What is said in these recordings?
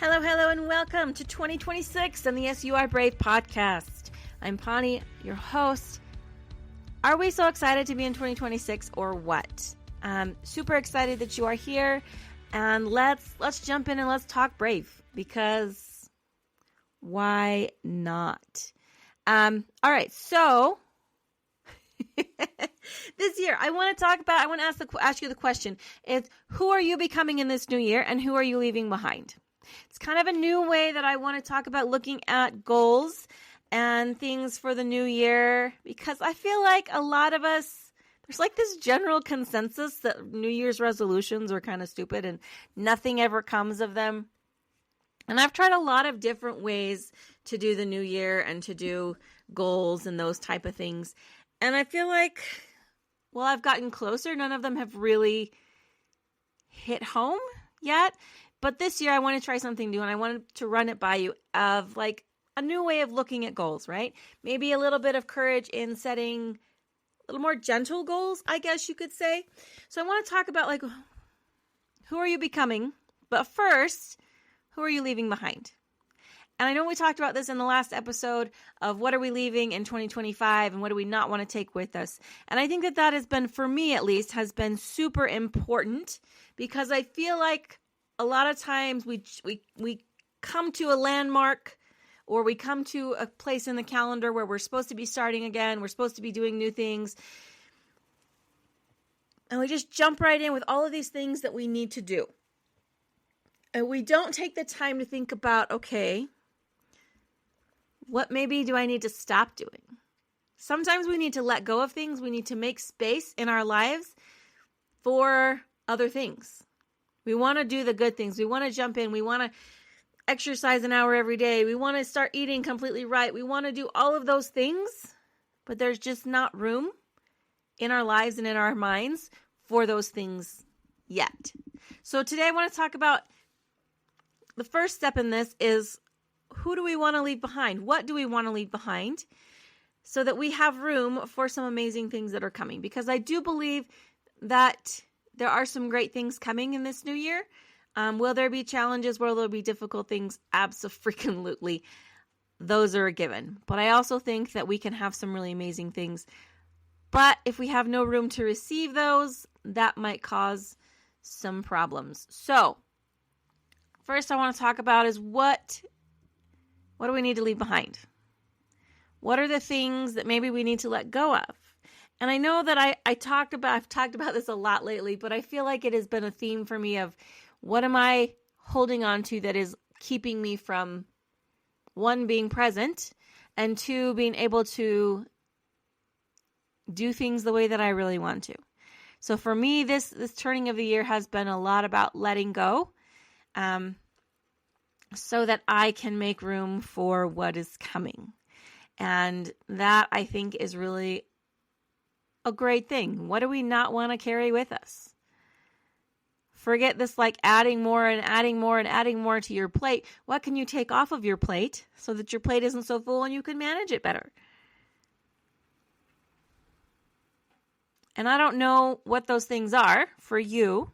Hello, hello, and welcome to 2026 and the Yes You Are Brave podcast. I'm Pani, your host. Are we so excited to be in 2026 or what? Super excited that you are here, and let's jump in and let's talk brave, because why not? All right, so this year I want to ask you the question is, who are you becoming in this new year and who are you leaving behind? It's kind of a new way that I want to talk about looking at goals and things for the new year, because I feel like a lot of us, there's like this general consensus that New Year's resolutions are kind of stupid and nothing ever comes of them. And I've tried a lot of different ways to do the new year and to do goals and those type of things. And I feel like, well, I've gotten closer. None of them have really hit home yet. But this year I want to try something new, and I wanted to run it by you of like a new way of looking at goals, right? Maybe a little bit of courage in setting a little more gentle goals, I guess you could say. So I want to talk about like, who are you becoming? But first, who are you leaving behind? And I know we talked about this in the last episode of what are we leaving in 2025 and what do we not want to take with us. And I think that has been, for me at least, has been super important, because I feel like a lot of times we come to a landmark, or we come to a place in the calendar where we're supposed to be starting again, we're supposed to be doing new things, and we just jump right in with all of these things that we need to do. And we don't take the time to think about, okay, what maybe do I need to stop doing? Sometimes we need to let go of things. We need to make space in our lives for other things. We want to do the good things. We want to jump in. We want to exercise an hour every day. We want to start eating completely right. We want to do all of those things, but there's just not room in our lives and in our minds for those things yet. So today I want to talk about the first step in this is, who do we want to leave behind? What do we want to leave behind so that we have room for some amazing things that are coming? Because I do believe that there are some great things coming in this new year. Will there be challenges? Will there be difficult things? Abso-freaking-lutely. Those are a given. But I also think that we can have some really amazing things. But if we have no room to receive those, that might cause some problems. So first I want to talk about is what do we need to leave behind? What are the things that maybe we need to let go of? And I know that I've talked about this a lot lately, but I feel like it has been a theme for me of what am I holding on to that is keeping me from, one, being present, and two, being able to do things the way that I really want to. So for me, this turning of the year has been a lot about letting go, so that I can make room for what is coming. And that, I think, is really a great thing. What do we not want to carry with us? Forget this like adding more and adding more and adding more to your plate. What can you take off of your plate so that your plate isn't so full and you can manage it better? And I don't know what those things are for you.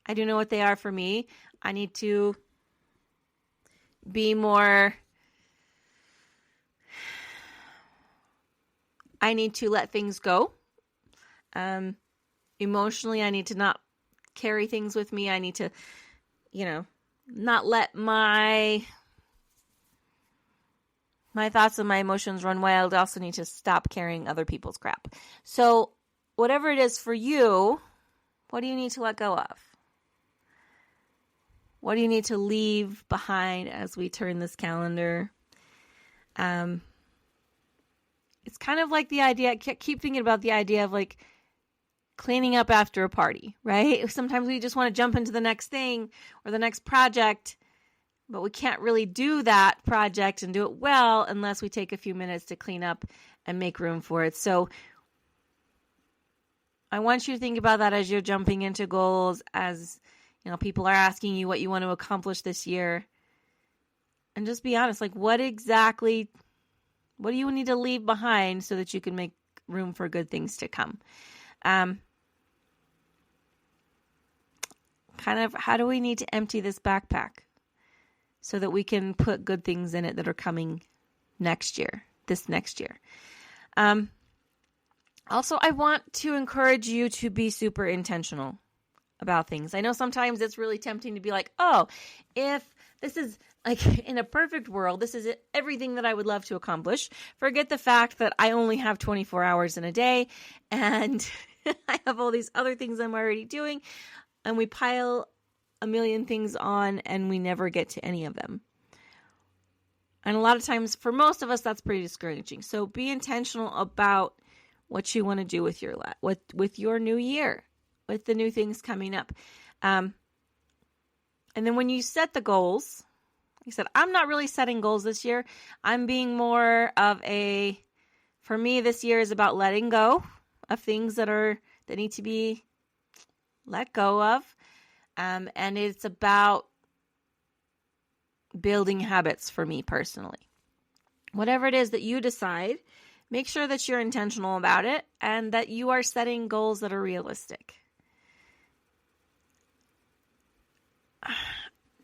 I do know what they are for me. I need to be more, I need to let things go. Emotionally, I need to not carry things with me. I need to, not let my thoughts and my emotions run wild. I also need to stop carrying other people's crap. So whatever it is for you, what do you need to let go of? What do you need to leave behind as we turn this calendar? It's kind of like the idea, I keep thinking about the idea of like cleaning up after a party, right? Sometimes we just want to jump into the next thing or the next project, but we can't really do that project and do it well unless we take a few minutes to clean up and make room for it. So I want you to think about that as you're jumping into goals, as people are asking you what you want to accomplish this year. And just be honest, like what do you need to leave behind so that you can make room for good things to come? Kind of, how do we need to empty this backpack? so that we can put good things in it that are coming this next year. Also, I want to encourage you to be super intentional about things. I know sometimes it's really tempting to be like, oh, if this is like in a perfect world, this is everything that I would love to accomplish. Forget the fact that I only have 24 hours in a day and I have all these other things I'm already doing, and we pile a million things on and we never get to any of them. And a lot of times for most of us, that's pretty discouraging. So be intentional about what you want to do with your new year, with the new things coming up. And then when you set the goals, like I said, I'm not really setting goals this year. I'm being more of for me, this year is about letting go of things that need to be let go of. And it's about building habits for me personally. Whatever it is that you decide, make sure that you're intentional about it and that you are setting goals that are realistic.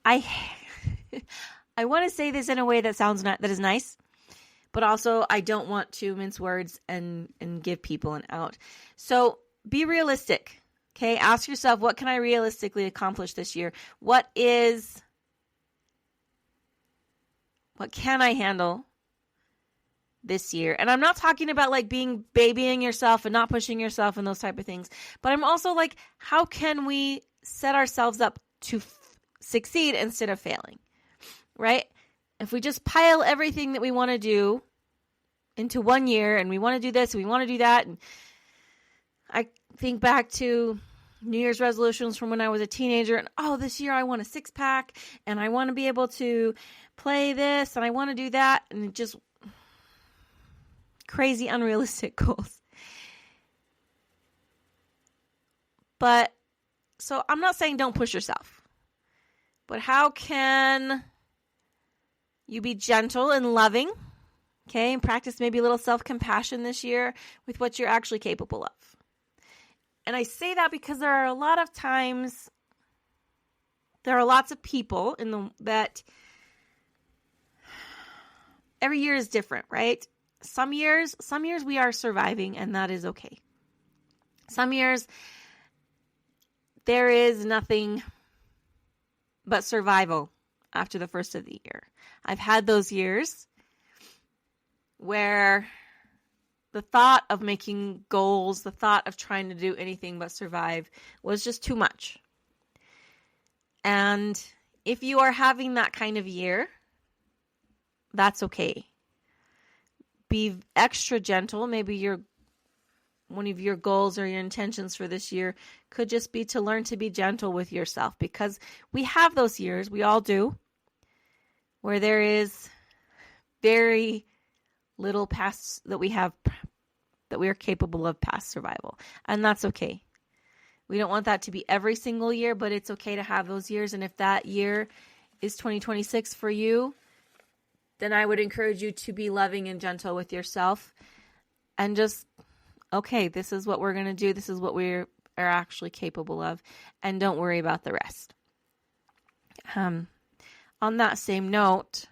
I want to say this in a way that that is nice, but also I don't want to mince words and give people an out. So be realistic. Okay, ask yourself, what can I realistically accomplish this year? What can I handle this year? And I'm not talking about like babying yourself and not pushing yourself and those type of things, but I'm also like, how can we set ourselves up to succeed instead of failing, right? If we just pile everything that we want to do into one year and we want to do this and we want to do that, and I think back to New Year's resolutions from when I was a teenager, and this year I want a 6-pack and I want to be able to play this and I want to do that, and just crazy unrealistic goals. But so I'm not saying don't push yourself, but how can you be gentle and loving, okay, and practice maybe a little self-compassion this year with what you're actually capable of? And I say that because there are lots of people that every year is different, right? Some years we are surviving, and that is okay. Some years there is nothing but survival after the first of the year. I've had those years where the thought of making goals, the thought of trying to do anything but survive was just too much. And if you are having that kind of year, that's okay. Be extra gentle. Maybe one of your goals or your intentions for this year could just be to learn to be gentle with yourself, because we have those years, we all do, where there is very little past that we are capable of past survival. And that's okay. We don't want that to be every single year, but it's okay to have those years. And if that year is 2026 for you, then I would encourage you to be loving and gentle with yourself and just, okay, this is what we're going to do. This is what we are actually capable of. And don't worry about the rest. On that same note,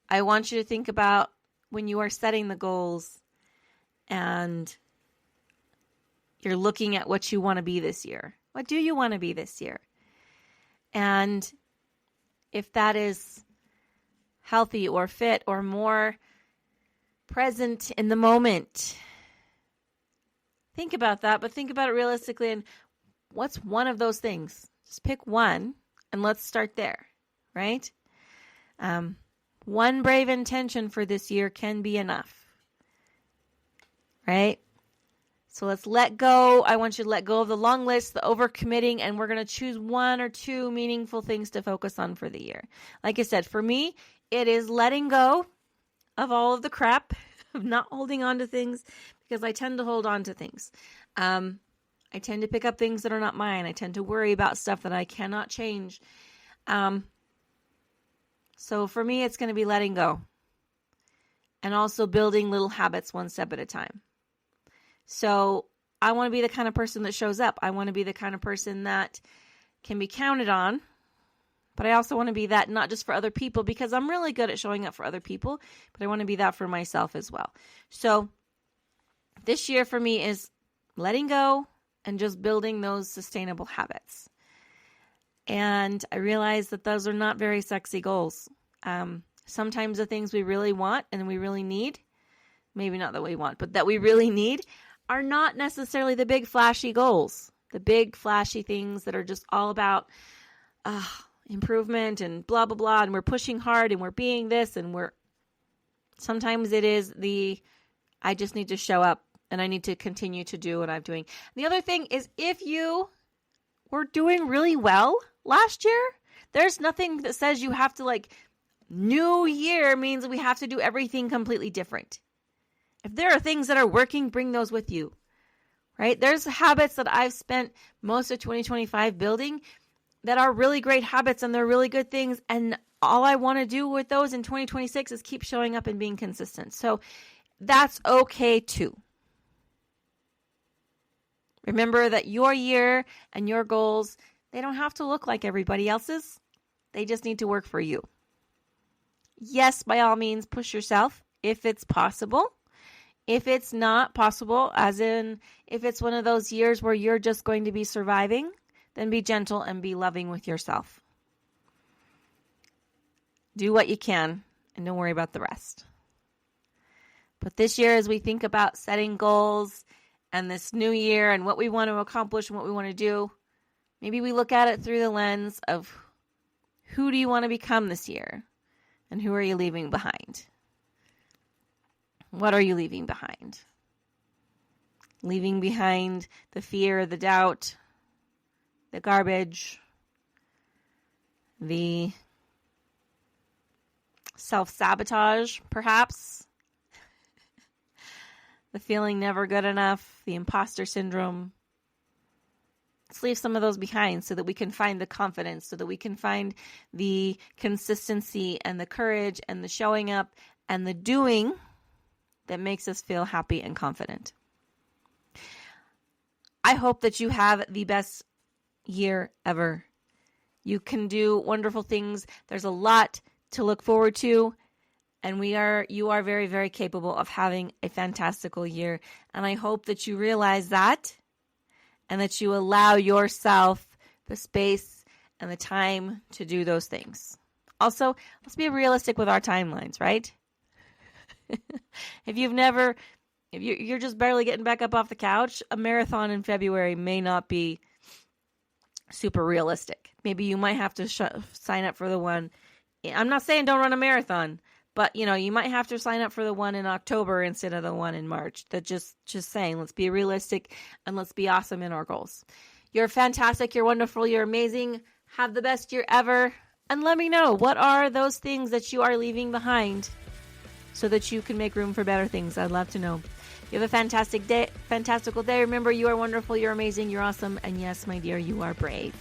I want you to think about when you are setting the goals and you're looking at what you want to be this year. What do you want to be this year? And if that is healthy or fit or more present in the moment, think about that, but think about it realistically. And what's one of those things? Just pick one and let's start there, right? One brave intention for this year can be enough. Right? So let's let go. I want you to let go of the long list, the overcommitting, and we're going to choose one or two meaningful things to focus on for the year. Like I said, for me, it is letting go of all of the crap, of not holding on to things, because I tend to hold on to things. I tend to pick up things that are not mine. I tend to worry about stuff that I cannot change. So for me, it's going to be letting go and also building little habits one step at a time. So I want to be the kind of person that shows up. I want to be the kind of person that can be counted on But I also want to be that not just for other people, because I'm really good at showing up for other people, but I want to be that for myself as well. So this year for me is letting go and just building those sustainable habits. And I realize that those are not very sexy goals. Sometimes the things we really want and we really need, maybe not that we want, but that we really need, are not necessarily the big flashy goals, the big flashy things that are just all about improvement and blah, blah, blah. And we're pushing hard and we're being this and sometimes it is I just need to show up and I need to continue to do what I'm doing. The other thing is, if you were doing really well last year, there's nothing that says you have to new year means we have to do everything completely different. If there are things that are working, bring those with you, right? There's habits that I've spent most of 2025 building that are really great habits and they're really good things. And all I want to do with those in 2026 is keep showing up and being consistent. So that's okay too. Remember that your year and your goals, they don't have to look like everybody else's. They just need to work for you. Yes, by all means, push yourself if it's possible. If it's not possible, as in if it's one of those years where you're just going to be surviving, then be gentle and be loving with yourself. Do what you can and don't worry about the rest. But this year, as we think about setting goals and this new year and what we want to accomplish and what we want to do, maybe we look at it through the lens of who do you want to become this year and who are you leaving behind? What are you leaving behind? Leaving behind the fear, the doubt, the garbage, the self-sabotage, perhaps, the feeling never good enough, the imposter syndrome. Let's leave some of those behind so that we can find the confidence, so that we can find the consistency and the courage and the showing up and the doing that makes us feel happy and confident. I hope that you have the best year ever. You can do wonderful things. There's a lot to look forward to. And you are very, very capable of having a fantastical year. And I hope that you realize that and that you allow yourself the space and the time to do those things. Also, let's be realistic with our timelines, right? If you're just barely getting back up off the couch, a marathon in February may not be super realistic. Maybe you might have to sign up for the one. I'm not saying don't run a marathon, but you might have to sign up for the one in October instead of the one in March. That just saying, let's be realistic and let's be awesome in our goals. You're fantastic. You're wonderful. You're amazing. Have the best year ever. And let me know, what are those things that you are leaving behind so that you can make room for better things? I'd love to know. You have a fantastical day. Remember, you are wonderful. You're amazing. You're awesome. And yes, my dear, you are brave.